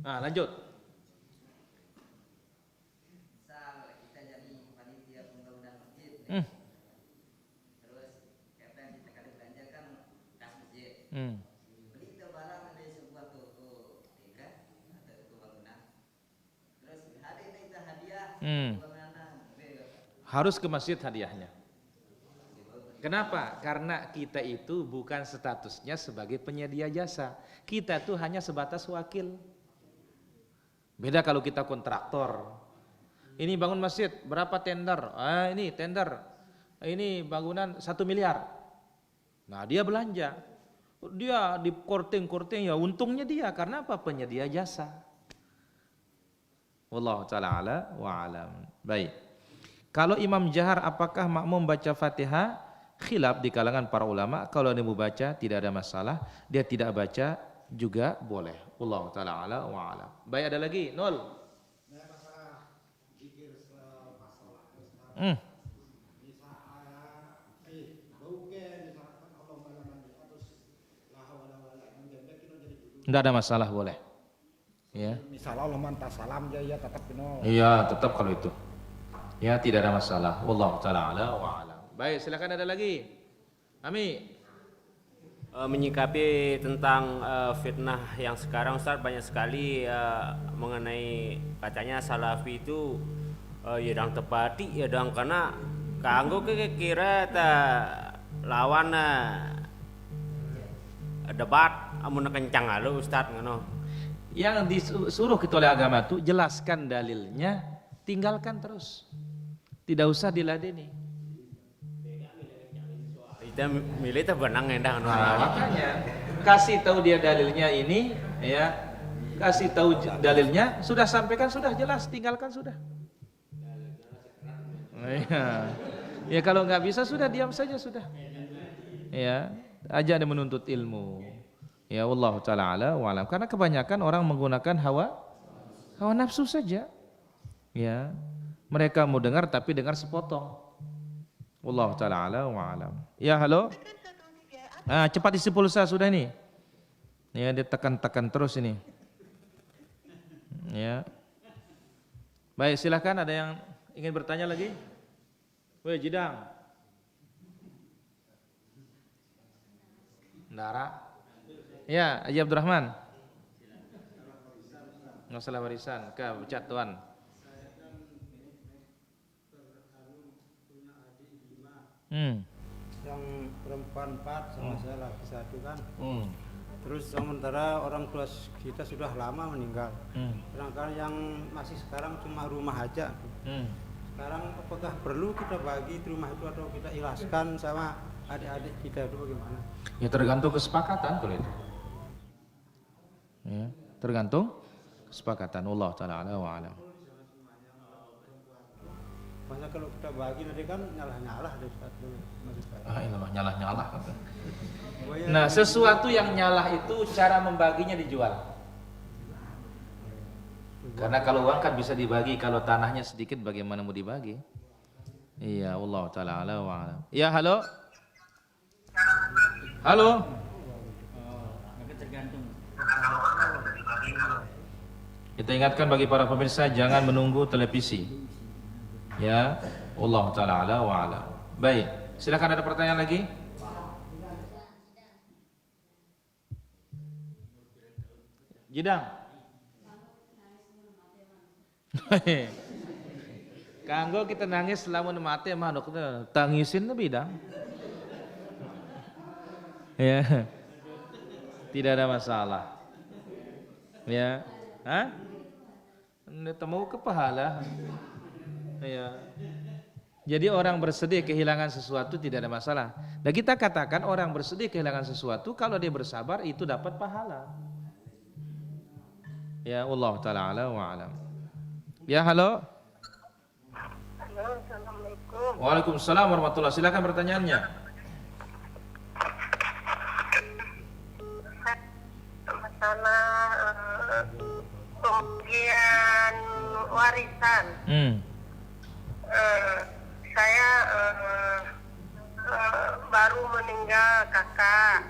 Lanjut. Kita jadi panitia pembangunan masjid. Terus apa yang kita kali belanja kan kas masjid. Beli itu barang dari sebuah toko, ya kan? Atau toko bangunan. Terus hari kita hadiah bangunan. Harus ke masjid hadiahnya. Kenapa? Karena kita itu bukan statusnya sebagai penyedia jasa. Kita tuh hanya sebatas wakil. Beda kalau kita kontraktor. Ini bangun masjid, berapa tender? Ini tender. Ini bangunan 1 miliar. Nah, dia belanja. Dia di korting-korting, ya untungnya dia. Karena apa? Penyedia jasa. Wallahu ta'ala ala wa alam. Baik. Kalau imam jahar, apakah makmum baca Fatihah? Khilaf di kalangan para ulama. Kalau dia mau baca tidak ada masalah, dia tidak baca juga boleh. Wallahu taala ala wa alam. Baik, ada lagi? 0. Tidak ada masalah, boleh. Ya. Misal Allah mantap salam ya tetap kena. Iya, tetap kalau itu. Ya, tidak ada masalah. Wallahu taala ala wa alam. Baik, silakan ada lagi. Ami. Menyikapi tentang fitnah yang sekarang Ustaz, banyak sekali mengenai katanya salafi itu ya dang tepati ya dang karena kanggo kira ta lawan debat amun kencang alo Ustaz ngono. Yang disuruh kita oleh agama itu jelaskan dalilnya, tinggalkan terus. Tidak usah diladeni. Kita milih itu benang endah. Makanya kasih tahu dia dalilnya ini, ya, kasih tahu dalilnya, sudah sampaikan, sudah jelas, tinggalkan sudah. Ya kalau nggak bisa sudah diam saja sudah. Ya, aja ada menuntut ilmu. Ya Allah taala ala wa alam. Karena kebanyakan orang menggunakan hawa nafsu saja. Ya, mereka mau dengar tapi dengar sepotong. Wallahu taala ala wa alam. Ya, halo. Cepat isi pulsa sudah ini. Ya, ditekan-tekan terus ini. Ya. Baik, silakan, ada yang ingin bertanya lagi? Weh, Jidang. Ndara. Ya, Haji Abdurrahman. Masalah warisan ke Cak Tuan. Yang perempuan 4 sama saya laki 1 kan. Terus sementara orang tua kita sudah lama meninggal. Sedangkan yang masih sekarang cuma rumah aja. Sekarang apakah perlu kita bagi rumah itu atau kita ikhlaskan sama adik-adik kita itu bagaimana? Ya tergantung kesepakatan kalau itu. Ya, tergantung kesepakatan. Allah taala ala wa alam. Masa kalau kita bagi nanti kan nyalah-nyalah dari satu maksud saya. Ilah nyalah-nyalah kata. Nah, sesuatu yang nyalah itu cara membaginya dijual. Karena kalau uang kan bisa dibagi, kalau tanahnya sedikit bagaimana mau dibagi? Iya, Allah taala ala wa alam. Ya, halo. Halo. Tergantung. Kita ingatkan bagi para pemirsa jangan menunggu televisi. Ya, Allah taala ala wa alam. Baik, silakan ada pertanyaan lagi? Jidang. Kanggo kita nangis lamun mati mah tangisin lebih dang. Ya. Tidak ada masalah. Ya. Hah? Temu ke pahala. Ya. Jadi orang bersedih kehilangan sesuatu tidak ada masalah. Dan kita katakan orang bersedih kehilangan sesuatu kalau dia bersabar itu dapat pahala. Ya Allah taala ala wa alam. Ya halo. Halo, assalamualaikum. Waalaikumsalam warahmatullahi. Silakan pertanyaannya. Masalah pembagian warisan. Saya baru meninggal kakak.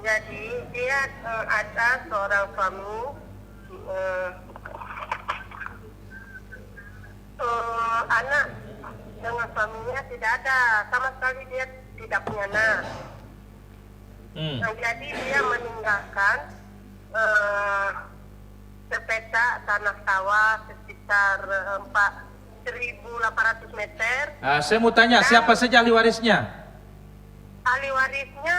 Jadi dia ada seorang suami. Anak dengan suaminya tidak ada, sama sekali dia tidak punya anak. Nah, jadi dia meninggalkan sepetak tanah sawah sekitar 4.800 meter. Saya mau tanya siapa saja ahli warisnya? Ahli warisnya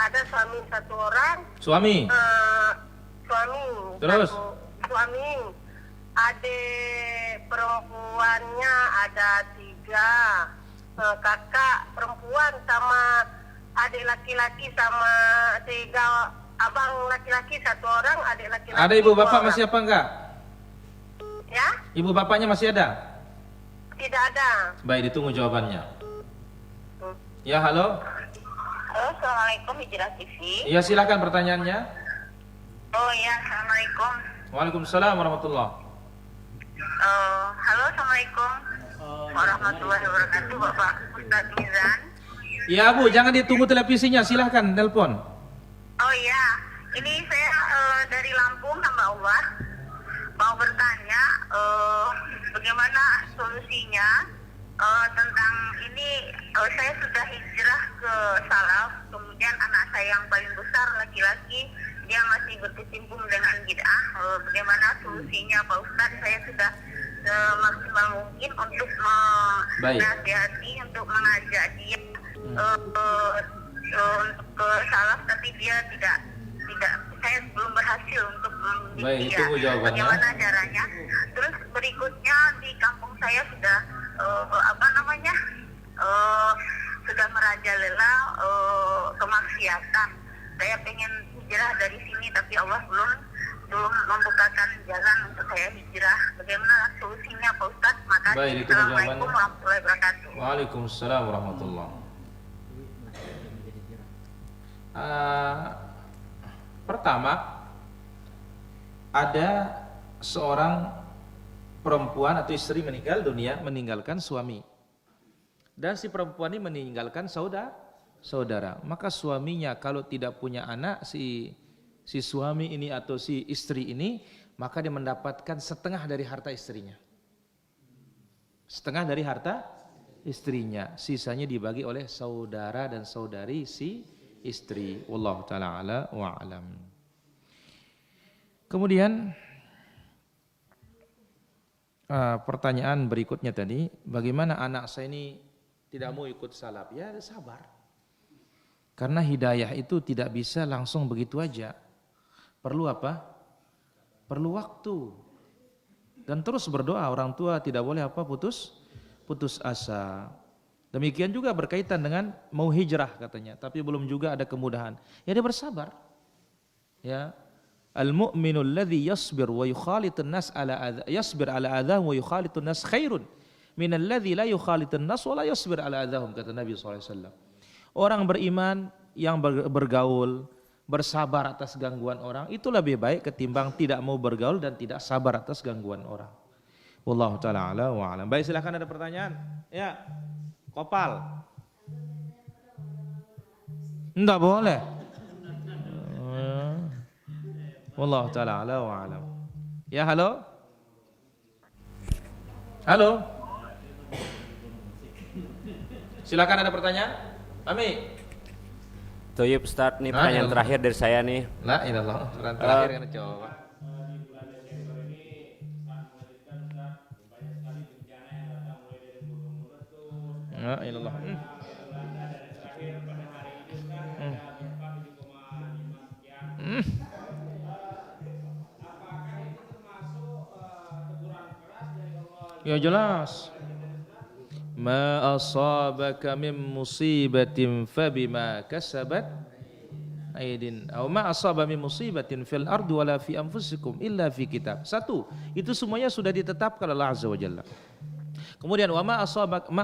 ada suami 1 orang. Suami. Suami. Terus? Suami. Adik perempuannya ada 3. Kakak perempuan sama adik laki-laki sama 3 abang laki-laki 1 orang, adik laki-laki. Ada ibu bapak 2 orang. masih apa enggak? Ya? Ibu bapaknya masih ada? Tidak ada. Baik, ditunggu jawabannya. Ya halo. Halo, assalamualaikum Hijrah TV. Ya silakan pertanyaannya. Oh ya, assalamualaikum. Waalaikumsalam warahmatullahi. Halo, assalamualaikum warahmatullahi wabarakatuh, Bapak Ustadz Mizan. Ya Bu, jangan ditunggu televisinya, silahkan telepon. Oh iya, ini saya dari Lampung, hamba Allah, mau bertanya bagaimana solusinya tentang ini. Saya sudah hijrah ke Salaf, kemudian anak saya yang paling besar laki-laki dia masih berkecimpung dengan bid'ah. Bagaimana solusinya Pak Ustadz? Saya sudah maksimal mungkin untuk menasihati, untuk mengajak dia untuk ke salaf, tapi dia tidak saya belum berhasil untuk Baik, dia. tunggu jawabannya. Bagaimana caranya? Terus berikutnya di kampung saya sudah sudah merajalela kemaksiatan. Saya pengen hijrah dari sini, tapi Allah belum membukakan jalan untuk saya hijrah. Bagaimana solusinya Pak Ustadz? Makasih. Baik, ditunggu Assalamualaikum jawabannya. warahmatullahi wabarakatuh. Waalaikumsalam warahmatullahi. Pertama, ada seorang perempuan atau istri meninggal dunia meninggalkan suami, dan si perempuan ini meninggalkan saudara. Maka suaminya kalau tidak punya anak, si suami ini atau si istri ini, maka dia mendapatkan setengah dari harta istrinya. Setengah dari harta istrinya, sisanya dibagi oleh saudara dan saudari si istri. Wallahu ta'ala ala wa alam. Kemudian pertanyaan berikutnya tadi, bagaimana anak saya ini tidak mau ikut salaf, ya sabar. Karena hidayah itu tidak bisa langsung begitu aja. Perlu apa? Perlu waktu. Dan terus berdoa, orang tua tidak boleh apa? Putus asa. Demikian juga berkaitan dengan mau hijrah katanya, tapi belum juga ada kemudahan. Ya dia bersabar. Ya. Al-mu'minul ladzi yasbir wa yukhalitun nas ala yasbir ala adahum wa yukhalitun nas khairun minal ladzi la yukhalitun nas wa la yasbir ala adahum, kata Nabi SAW. Orang beriman yang bergaul, bersabar atas gangguan orang itu lebih baik ketimbang tidak mau bergaul dan tidak sabar atas gangguan orang. Wallahu taala ala wa alam. Baik, silakan, ada pertanyaan? Ya. Kopal. Enggak boleh. Wallahu taala ala wa alam. Ya, halo. Halo. Silakan, ada pertanyaan? Mami. Toyib Ustaz, nih pertanyaan terakhir dari saya nih. La ilallah, pertanyaan terakhir yang jawab. La ilallah. Ya jelas. Ma asabaka min musibatin fabima kasabat aydin aw ma asaba min musibatin fil ardi wala fi anfusikum illa fi kitab. Satu, itu semuanya sudah ditetapkan oleh Allah Azza wa Jalla. Kemudian wa ma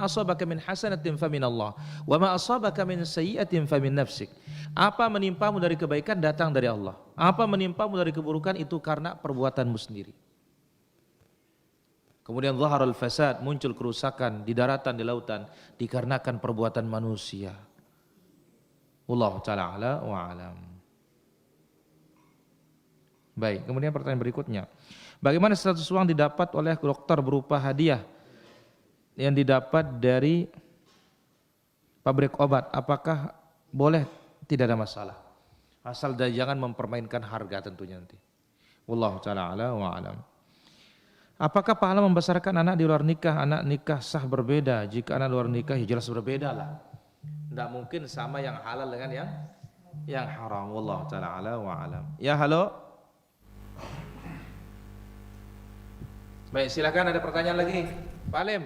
asabaka min hasanatin faminallah wa ma asabaka min sayyi'atin famin nafsik. Apa menimpamu dari kebaikan datang dari Allah. Apa menimpamu dari keburukan itu karena perbuatanmu sendiri. Kemudian zaharul fasad, muncul kerusakan di daratan, di lautan dikarenakan perbuatan manusia. Wallahu ta'ala ala wa alam. Baik, kemudian pertanyaan berikutnya. Bagaimana status uang didapat oleh dokter berupa hadiah yang didapat dari pabrik obat? Apakah boleh? Tidak ada masalah. Asal jangan mempermainkan harga tentunya nanti. Wallahu ta'ala ala wa alam. Apakah pahala membesarkan anak di luar nikah? Anak nikah sah berbeda. Jika anak luar nikah ya jelas berbeda lah. Tidak mungkin sama yang halal dengan yang haram. Wallahu ta'ala ala wa alam. Ya, halo. Baik, silakan, ada pertanyaan lagi. Pak Alim.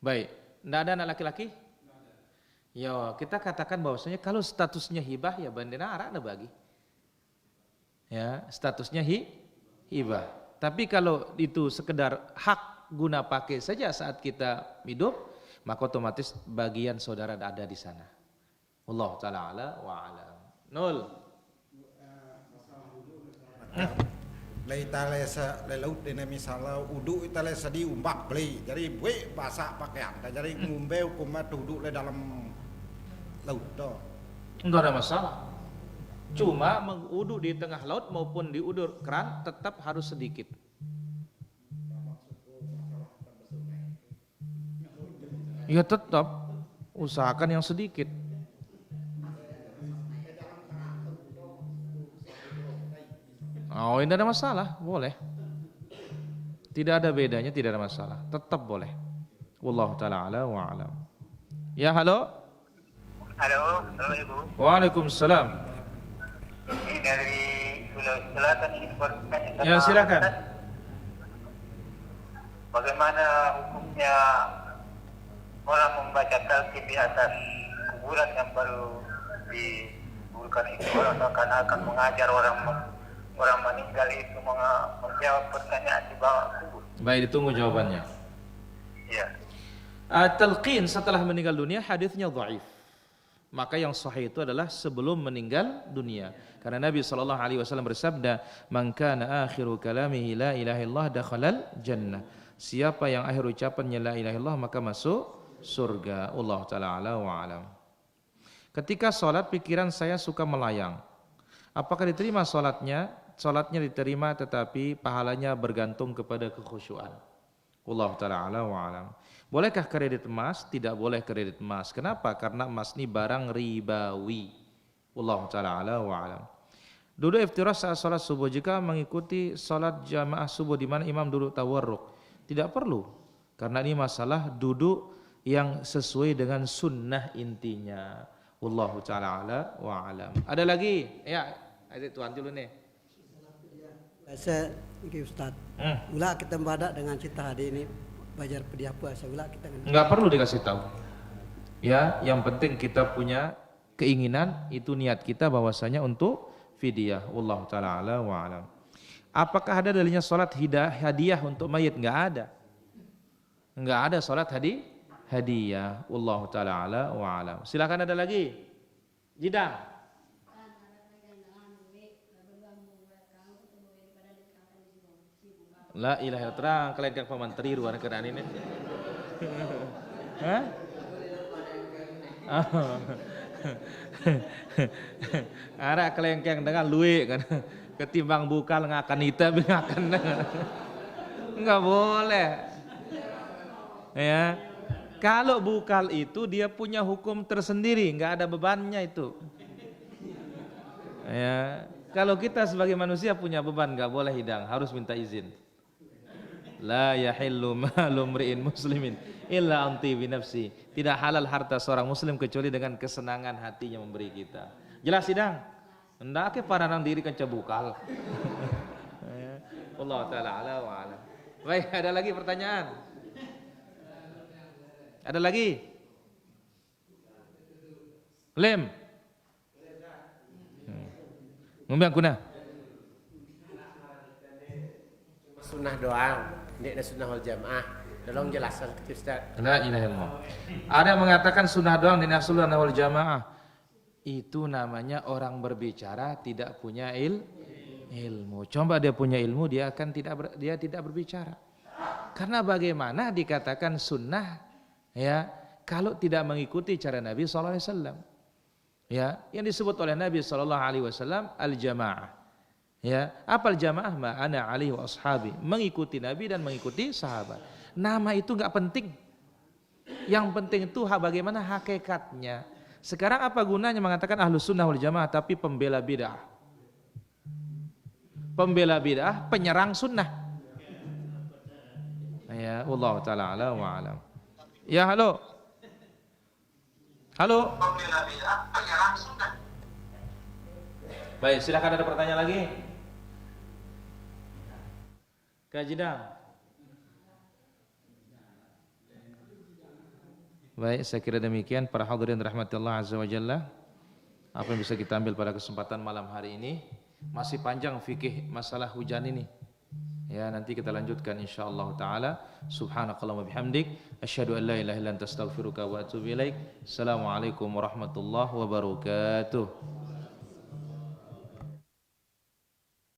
Baik, tidak ada anak laki-laki? Ya, kita katakan bahwasanya kalau statusnya hibah ya bandena arak ada bagi. Ya, statusnya hibah. Tapi kalau itu sekedar hak guna pakai saja saat kita hidup, maka otomatis bagian saudara ada di sana. Allah taala ala wa alam. Nol. Italesa laut ini misalnya uduk italesa diumbak beli jadi buat basah pakaian jadi ngumbe hukumnya duduk di dalam laut toh Enggak ada masalah. Cuma menguduk di tengah laut maupun di udur keran tetap harus sedikit. Ya tetap usahakan yang sedikit. Oh, tidak ada masalah, boleh. Tidak ada bedanya, tidak ada masalah. Tetap boleh. Wallahu ta'ala ala wa alam. Ya, halo. Halo, halo Ibu. Waalaikumsalam. Ini dari Sulawesi Selatan ini. Ya, silakan. Bagaimana hukumnya orang membaca talqin di atas kuburan yang baru dikuburkan itu, atau akan mengajar orang meninggal itu menjawab pertanyaan di bawah kubur? Baik, ditunggu jawabannya. Iya. Talqin setelah meninggal dunia hadisnya dhaif. Maka yang sahih itu adalah sebelum meninggal dunia. Karena Nabi SAW bersabda, "Man kana akhiru kalamihi la ilaha illallah dakhalal jannah." Siapa yang akhir ucapannya la ilaha illallah maka masuk surga. Allah taala ala wa alam. Ketika salat pikiran saya suka melayang. Apakah diterima salatnya? Salatnya diterima tetapi pahalanya bergantung kepada kekhusyuan. Allah taala ala wa alam. Bolehkah kredit emas? Tidak boleh kredit emas. Kenapa? Karena emas ini barang ribawi. Wallahu taala ala wa alam. Duduk iftirash saat salat subuh jika mengikuti salat jamaah subuh di mana imam duduk tawarruk. Tidak perlu. Karena ini masalah duduk yang sesuai dengan sunnah intinya. Wallahu taala ala wa alam. Ada lagi? Ya, ada tuan dulu nih. Saya ini Ustaz. Ulah kita badak dengan cita hari ini bajar pediah puasa. Ulah kita enggak perlu dikasih tahu. Ya, yang penting kita punya keinginan, itu niat kita bahwasanya untuk fidyah. Wallahu taala ala wa alam. Apakah ada dalilnya salat hadiah untuk mayit? Enggak ada. Enggak ada salat hadiah. Wallahu taala ala wa alam. Silakan, ada lagi. Jidang. La ilaha illallah, terang kelengkeng Pak Menteri luar kerana ini. Hah? Ara kelengkeng dengan luwe kan. Ketimbang bukal ngakan ita ngakan. Enggak boleh. Ya. Kalau bukal itu dia punya hukum tersendiri, enggak ada bebannya itu. Ya. Kalau kita sebagai manusia punya beban, enggak boleh hidang, harus minta izin. La yahillu malu mri'in muslimin illa anti bi nafsi. Tidak halal harta seorang muslim kecuali dengan kesenangan hatinya memberi kita. Jelas sidang? Hendak ke paranang diri kan cabukal. Allah taala ala wa ala. Baik, ada lagi pertanyaan? Ada lagi? Lem. Ngomong kuna. Sunnah doang. Ini ada sunnah wal jamaah. Tolong jelaskan ke Ustaz. La ilaha illallah. Ada yang mengatakan sunnah doang dan sunnah wal jamaah. Itu namanya orang berbicara tidak punya ilmu. Coba dia punya ilmu, dia akan tidak berbicara. Karena bagaimana dikatakan sunnah ya kalau tidak mengikuti cara Nabi sallallahu alaihi wasallam. Ya, yang disebut oleh Nabi sallallahu alaihi wasallam al-jamaah. Ya, apal jamaah ma ana alaihi wa ashabi, mengikuti Nabi dan mengikuti sahabat. Nama itu enggak penting. Yang penting itu bagaimana hakikatnya. Sekarang apa gunanya mengatakan ahlus sunnah wal jamaah tapi pembela bid'ah? Pembela bid'ah, penyerang sunnah. Ya, wallahu taala ala wa alam. Ya, halo. Halo. Pembela bid'ah, penyerang sunnah. Baik, silakan, ada pertanyaan lagi? Kajidang. Baik, saya kira demikian para hadirin rahmatillah azza wa jalla. Apa yang bisa kita ambil pada kesempatan malam hari ini? Masih panjang fikih masalah hujan ini. Ya, nanti kita lanjutkan insyaallah taala. Subhanakallahumma bihamdik asyhadu an la ilaha illa anta astaghfiruka wa atubu ilaik. Assalamualaikum warahmatullahi wabarakatuh.